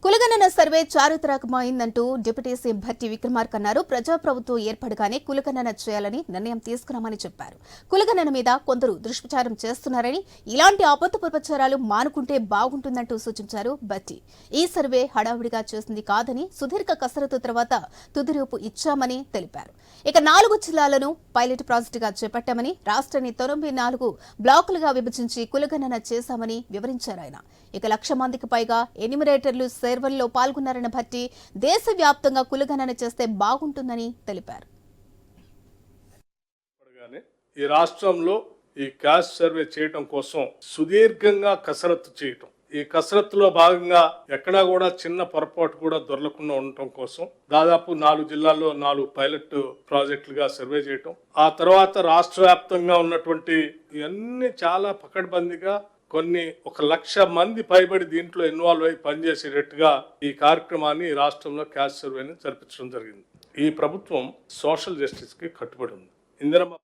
కులగణన సర్వే చారిత్రాత్మకమైందంటూ deputy CM Bhatti Vikramarka అన్నారు. ప్రజాప్రభుత్వం ఏర్పడగానే కులగణన చేయాలని నిర్ణయం తీసుకున్నామని చెప్పారు. కులగణన మీద కొందరు దుష్ప్రచారం చేస్తున్నారని, ఇలాంటి అబద్ధ ప్రచారాలు మానుకుంటే బాగుంటుందంటూ సూచించారు భట్టి. ఈ సర్వే హడావుడిగా చేసింది కాదని, సుదీర్ఘ కసరత్తు తర్వాత తుదిరూపు ఇచ్చామని తెలిపారు. ఇక 4 జిల్లాలను పైలట్ ప్రాజెక్టుగా చేపట్టామని, రాష్ట్రాన్ని 94 బ్లాకులుగా విభజించి కులగణన చేశామని వివరించారు ఆయన. ఇక 1,00,000 మందికి పైగా ఎన్యూమరేటర్లు సర్వేలో పాల్గొన్నారని భట్టి దేశవ్యాప్తంగా కులగణన చేస్తే బాగుంటుందని తెలిపారు. ఈ రాష్ట్రంలో ఈ క్యాస్ట్ సర్వే చేయడం కోసం సుదీర్ఘంగా కసరత్తు చేయటం, ఈ కసరత్తులో భాగంగా ఎక్కడా కూడా చిన్న పొరపాటు కూడా దొరకకుండా ఉండటం కోసం దాదాపు 4 జిల్లాల్లో 4 పైలట్ ప్రాజెక్టులుగా సర్వే చేయటం, ఆ తర్వాత రాష్ట్ర వ్యాప్తంగా ఉన్నటువంటి ఇవన్నీ చాలా పకడ్బందీగా కొన్ని 1,00,000 మంది పైబడి దీంట్లో ఇన్వాల్వ్ అయి పనిచేసేటట్టుగా ఈ కార్యక్రమాన్ని రాష్ట్రంలో క్యాస్ట్ సర్వేని జరిపించడం జరిగింది. ఈ ప్రభుత్వం సోషల్ జస్టిస్ కి కట్టుబడి ఉంది. ఇందిరమ్మ